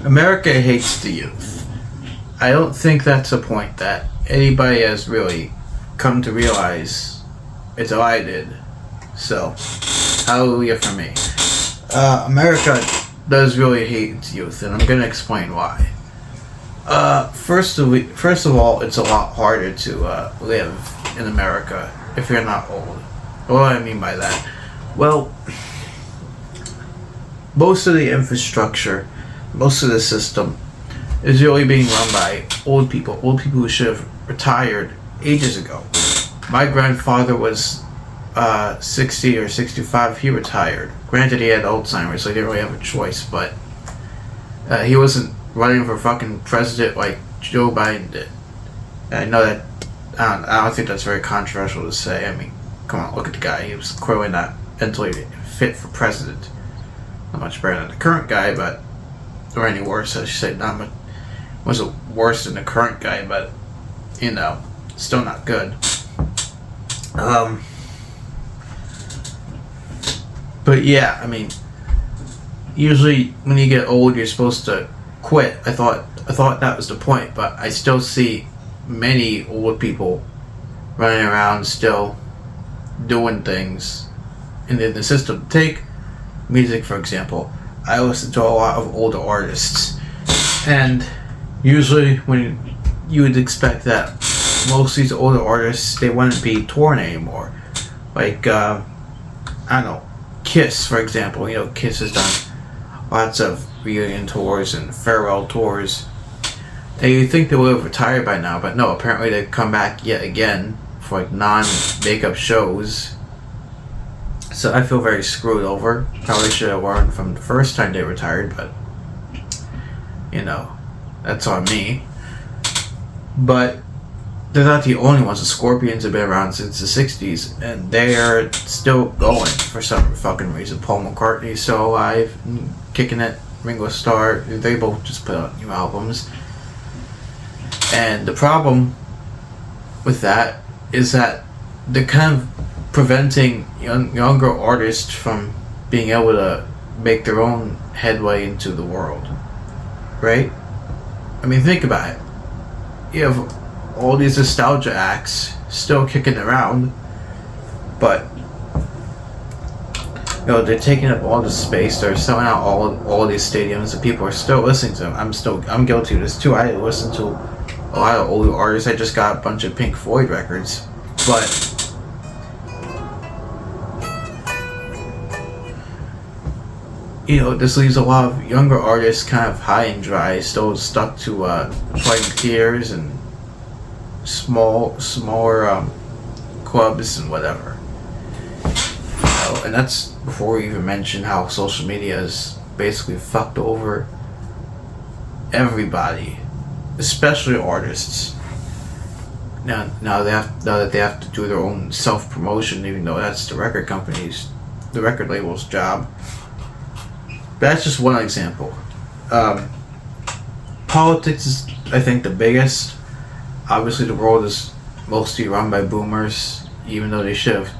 America hates the youth. I don't think that's a point that anybody has really come to realize until I did. So, hallelujah for me. America does really hate its youth, and I'm going to explain why. First of all, it's a lot harder to live in America if you're not old. What do I mean by that? Well, most of the infrastructure, most of the system is really being run by old people who should have retired ages ago. My grandfather was 60 or 65. He retired. Granted, he had Alzheimer's, so he didn't really have a choice, but he wasn't running for fucking president like Joe Biden did. And I know that, I don't think that's very controversial to say. I mean, come on, look at the guy. He was clearly not mentally fit for president. Not much better than the current guy, but, or any worse, I should say. Not much, wasn't worse than the current guy, but, you know, still not good. But yeah, I mean, usually when you get old, you're supposed to quit. I thought that was the point, but I still see many old people running around still doing things in the system. Take music, for example. I listen to a lot of older artists, and usually when you would expect that most of these older artists, they wouldn't be touring anymore. Like, I don't know, Kiss, for example. You know, Kiss has done lots of reunion tours and farewell tours. And you'd think they would have retired by now, but no, apparently they've come back yet again for like non-makeup shows. So I feel very screwed over. Probably should have learned from the first time they retired, but, you know, that's on me. But they're not the only ones. The Scorpions have been around since the 60s, and they are still going for some fucking reason. Paul McCartney's still alive, kicking it. Ringo Starr, they both just put out new albums. And the problem with that is that they're kind of preventing younger artists from being able to make their own headway into the world. Right? I mean, think about it. You have all these nostalgia acts still kicking around, but you know, they're taking up all the space. They're selling out all these stadiums, and people are still listening to them. I'm guilty of this too. I listen to a lot of older artists. I just got a bunch of Pink Floyd records, but you know, this leaves a lot of younger artists kind of high and dry, still stuck to playing theaters and smaller clubs and whatever. You know, and that's before we even mention how social media has basically fucked over everybody, especially artists. Now that they have to do their own self-promotion, even though that's the record label's job. That's just one example. Politics is, I think, the biggest. Obviously, the world is mostly run by boomers, even though they should have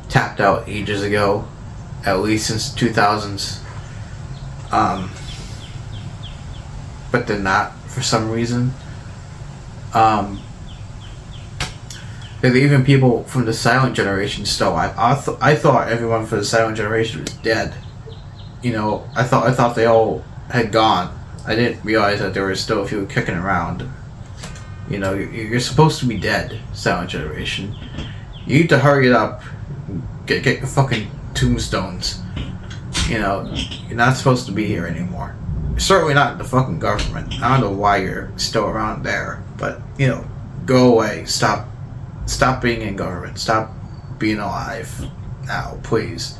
tapped out ages ago, at least since the 2000s. But they're not, for some reason. There's even people from the silent generation still alive. I thought everyone from the silent generation was dead. You know, I thought they all had gone. I didn't realize that there were still a few kicking around. You know, you're supposed to be dead, silent generation. You need to hurry it up. Get your fucking tombstones. You know, you're not supposed to be here anymore. You're certainly not the fucking government. I don't know why you're still around there, but you know, go away. Stop being in government. Stop being alive now, please.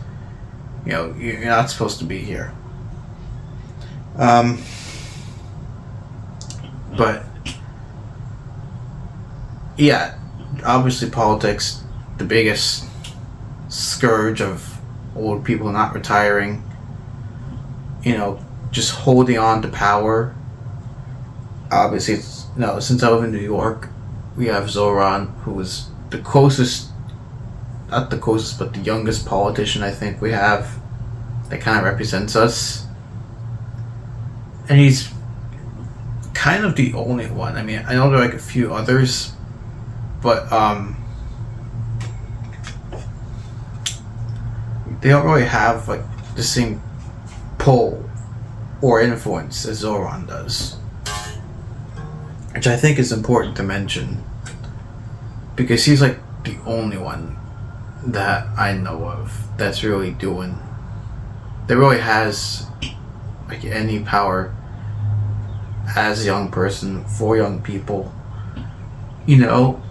You know, you're not supposed to be here. But yeah, obviously politics, the biggest scourge of old people not retiring. You know, just holding on to power. Obviously, since I live in New York, we have Zoran, who was the closest, not the closest, but the youngest politician I think we have that kind of represents us. And he's kind of the only one. I mean, I know there are like a few others, but they don't really have like the same pull or influence as Zordon does, which I think is important to mention because he's like the only one that I know of that's really that really has like any power as a young person for young people. You know,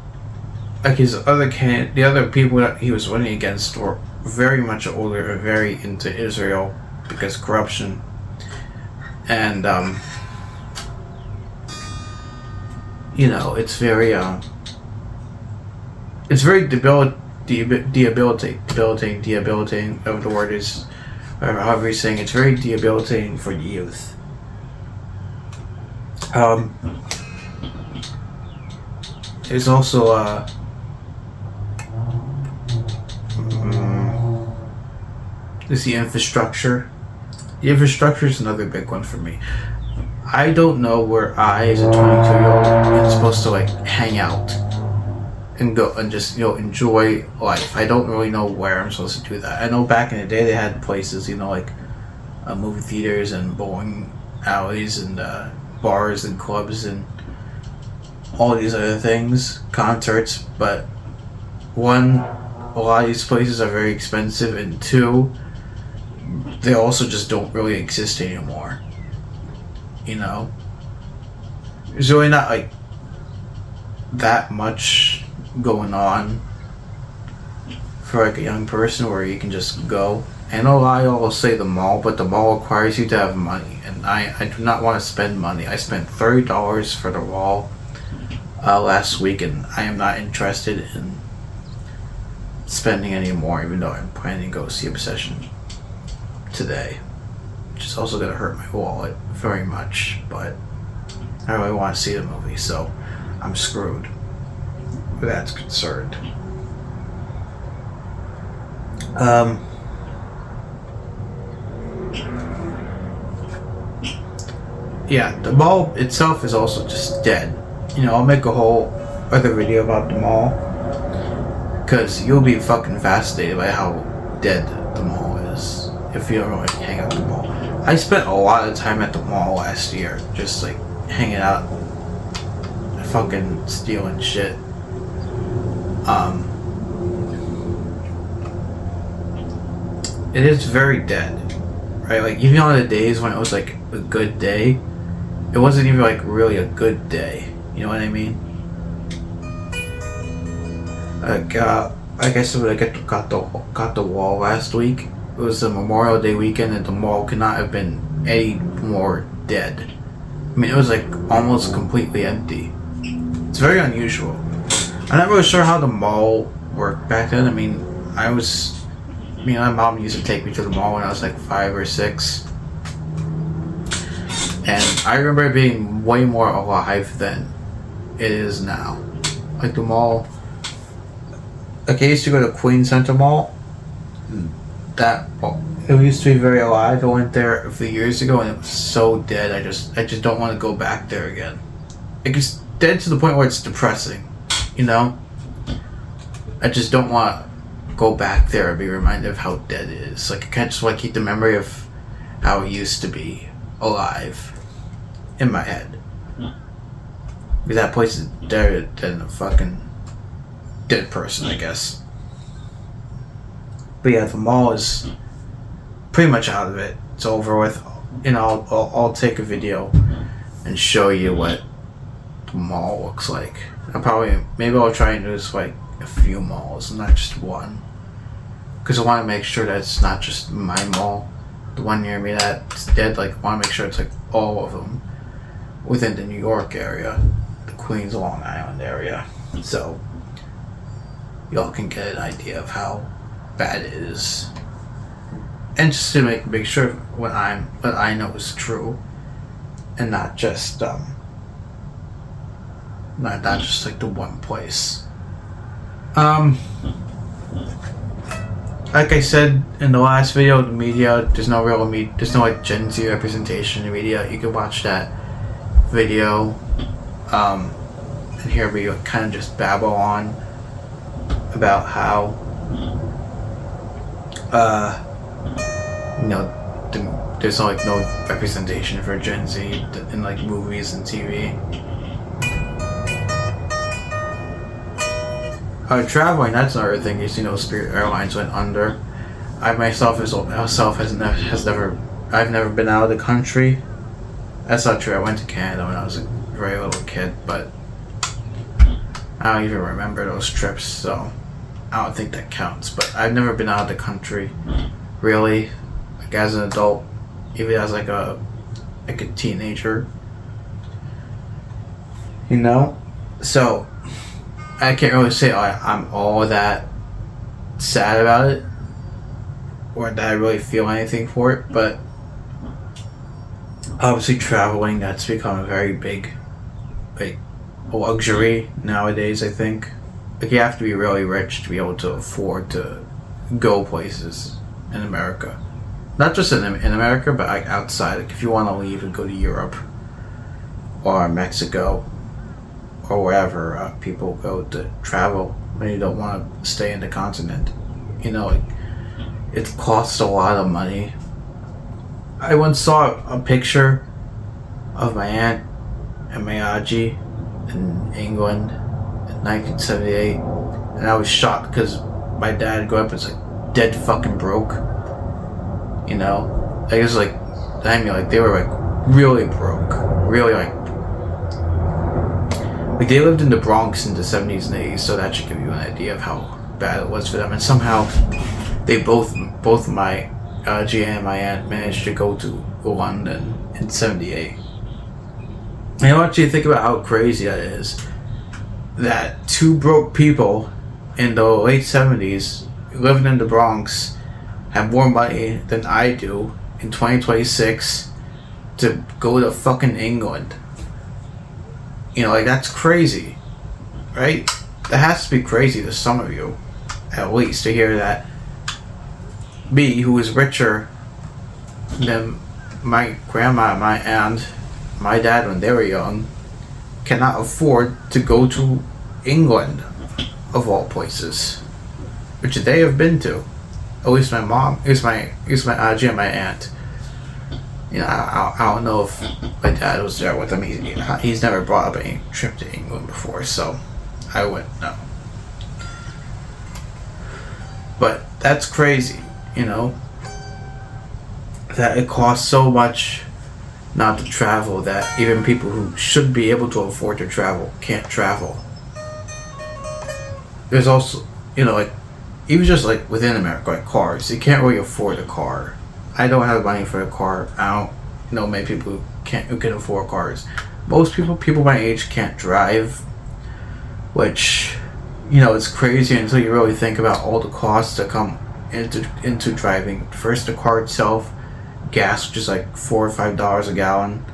like the other people that he was running against were very much older and very into Israel because corruption. And you know, it's very debilitating, whatever the word is, however you're saying, it's very debilitating for the youth. There's also there's the infrastructure. The infrastructure is another big one for me. I don't know where I, as a 22-year-old, am supposed to like hang out and go and just, you know, enjoy life. I don't really know where I'm supposed to do that. I know back in the day they had places, you know, like movie theaters and bowling alleys and bars and clubs and all these other things, concerts, but one, a lot of these places are very expensive, and two, they also just don't really exist anymore. You know, there's really not like that much going on for like a young person where you can just go. I know a lot of y'all will say the mall, but the mall requires you to have money, and I do not want to spend money. I spent $30 for the mall last week, and I am not interested in spending any more, even though I'm planning to go see Obsession today, which is also going to hurt my wallet very much, but I really want to see the movie, so I'm screwed where that's concerned. Yeah, the mall itself is also just dead. You know, I'll make a whole other video about the mall, because you'll be fucking fascinated by how dead the mall is if you don't really hang out at the mall. I spent a lot of time at the mall last year, just like hanging out, fucking stealing shit. It is very dead, right? Like, even on the days when it was like a good day, it wasn't even like really a good day. You know what I mean? Like I said, when I got the wall last week, it was a Memorial Day weekend, and the mall could not have been any more dead. I mean, it was like almost completely empty. It's very unusual. I'm not really sure how the mall worked back then. I mean, my mom used to take me to the mall when I was like 5 or 6. And I remember it being way more alive than it is now. Like the mall, like I used to go to Queen Center Mall. It used to be very alive. I went there a few years ago and it was so dead. I just don't want to go back there again. It's dead to the point where it's depressing, you know? I just don't want to go back there and be reminded of how dead it is. Like, I can't just keep the memory of how it used to be alive in my head. Because that place is dead than a fucking dead person, I guess. But yeah, the mall is pretty much out of it. It's over with. You know, I'll take a video and show you what the mall looks like. Maybe I'll try and do this like a few malls, not just one. Because I want to make sure that it's not just my mall, the one near me that's dead. Like, I want to make sure it's like all of them within the New York area, the Queens, Long Island area. So y'all can get an idea of how bad it is, and just to make sure what I know is true, and not just like the one place. Like I said in the last video, the media, there's no like Gen Z representation in the media. You can watch that video, and here we kind of just babble on about how, there's like no representation for Gen Z in like movies and TV. Traveling, that's another thing. Spirit Airlines went under. I've never been out of the country. That's not true. I went to Canada when I was a very little kid, but I don't even remember those trips, so I don't think that counts. But I've never been out of the country, really, like as an adult, even as like a teenager. So I can't really say I'm all that sad about it, or that I really feel anything for it, but obviously traveling, that's become a very big, like, luxury nowadays, I think. Like, you have to be really rich to be able to afford to go places in America. Not just in America, but like outside. Like, if you want to leave and go to Europe or Mexico or wherever people go to travel when you don't want to stay in the continent. It costs a lot of money. I once saw a picture of my aunt and my Aji in England in 1978, and I was shocked because my dad grew up as like dead fucking broke. I guess they were like really broke, really like they lived in the Bronx in the 70s and 80s, so that should give you an idea of how bad it was for them. And somehow they both my Gia and my aunt managed to go to London in 78. I want you to think about how crazy that is. That two broke people in the late 70s living in the Bronx have more money than I do in 2026 to go to fucking England. That's crazy, right? That has to be crazy to some of you, at least, to hear that me, who is richer than my grandma, my aunt, my dad when they were young, cannot afford to go to England, of all places, which they have been to. At least my mom, at least my Auntie and my aunt. I don't know if my dad was there with them. He's never brought up any trip to England before, so I wouldn't know. But that's crazy, that it costs so much not to travel that even people who should be able to afford to travel can't travel. There's also, even just like within America, like cars, you can't really afford a car. I don't have money for a car. I don't know many people who can afford cars. Most people my age can't drive, which, it's crazy until you really think about all the costs that come into driving. First, the car itself, gas, which is like $4 or $5 a gallon.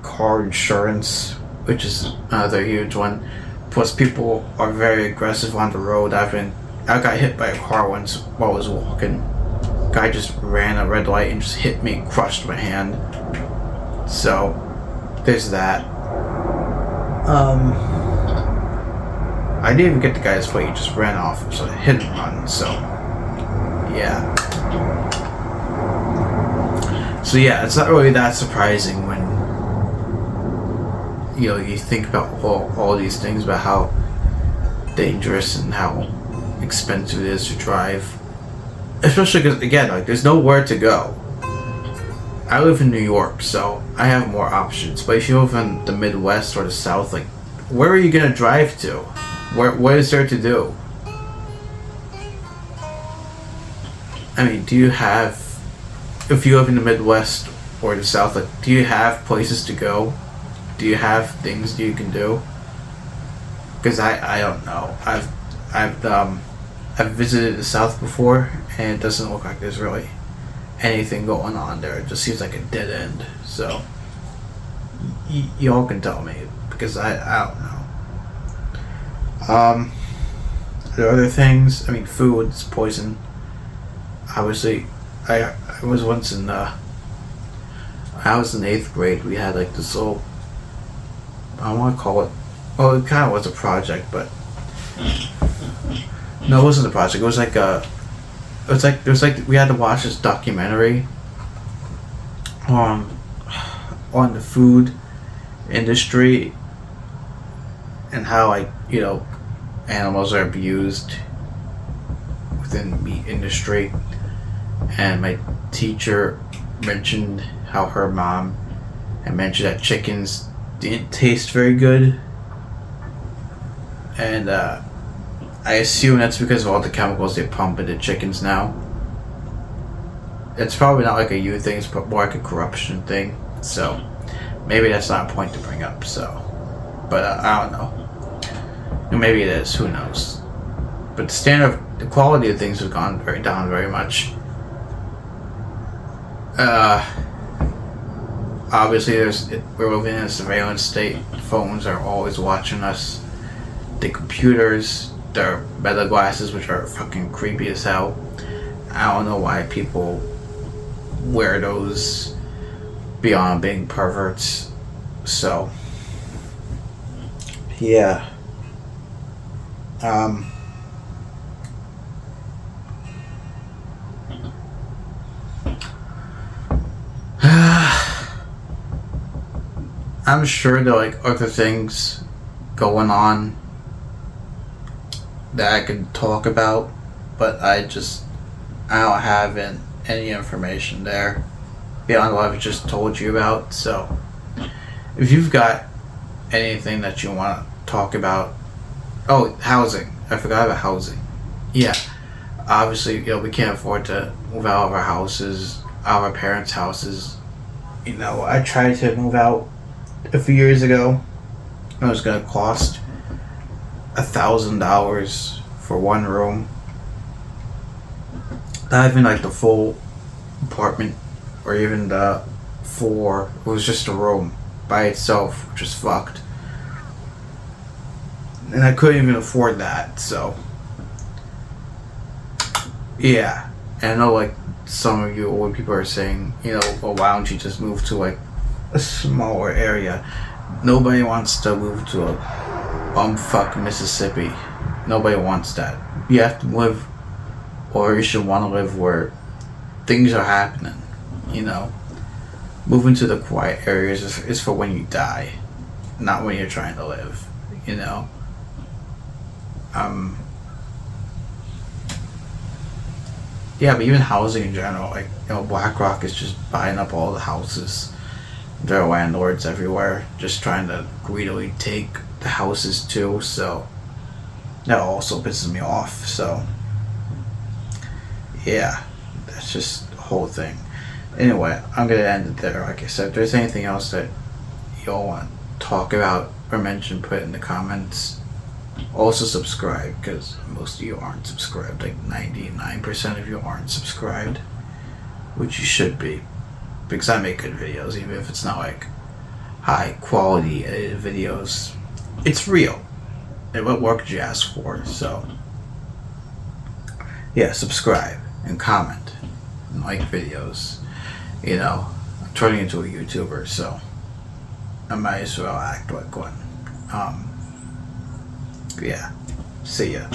Car insurance, which is another huge one. Plus, people are very aggressive on the road. I got hit by a car once while I was walking. Guy just ran a red light and just hit me, crushed my hand. So there's that. I didn't even get the guy's plate, he just ran off. It was a hit and run, so yeah. So yeah, it's not really that surprising when you think about all these things, about how dangerous and how expensive it is to drive. Especially because, again, there's nowhere to go. I live in New York, so I have more options. But if you live in the Midwest or the South, where are you gonna drive to? What is there to do? I mean, do you have, if you live in the Midwest or the South, do you have places to go? Do you have things that you can do? Because I don't know. I've visited the South before, and it doesn't look like there's really anything going on there. It just seems like a dead end. So y'all can tell me, because I don't know. There are other things. I mean, food's poison. Obviously, I was once in I was in 8th grade, we had like this little, I want to call it, well, it kind of was a project, but no, it wasn't a project. It was like we had to watch this documentary on the food industry and how, like, you know, animals are abused within the meat industry. And my teacher mentioned how her mom had mentioned that chickens didn't taste very good, and I assume that's because of all the chemicals they pump into chickens now. It's probably not like a you thing, it's more like a corruption thing. So maybe that's not a point to bring up. So, but I don't know. Maybe it is. Who knows? But the quality of things has gone down very much. Obviously, we're living in a surveillance state. Phones are always watching us. The computers, their meta glasses, which are fucking creepy as hell. I don't know why people wear those beyond being perverts. So, yeah. I'm sure there are like other things going on that I could talk about, but I don't have any information there beyond what I've just told you about. So if you've got anything that you want to talk about, housing. I forgot about housing. Yeah, obviously, you know, we can't afford to move out of our houses, out of our parents' houses. You know, I tried to move out a few years ago. It was gonna cost $1,000 for one room. Not even like the full apartment or even the floor. It was just a room by itself, which is fucked. And I couldn't even afford that, so yeah. And I know, like, some of you old people are saying, you know, well, why don't you just move to like a smaller area? Nobody wants to move to a bumfuck Mississippi. Nobody wants that. You have to live, or you should want to live where things are happening. You know, moving to the quiet areas is for when you die, not when you're trying to live. You know. Yeah, but even housing in general, like, you know, BlackRock is just buying up all the houses. There are landlords everywhere just trying to greedily take the houses too, so that also pisses me off. So yeah, that's just the whole thing. Anyway, I'm gonna end it there. Like I said, if there's anything else that y'all want to talk about or mention, put it in the comments. Also subscribe, because most of you aren't subscribed. Like 99% of you aren't subscribed, which you should be, because I make good videos, even if it's not like high quality edited videos. It's real, and what work did you ask for? So yeah, subscribe and comment and like videos. You know, I'm turning into a YouTuber, so I might as well act like one. Yeah, see ya.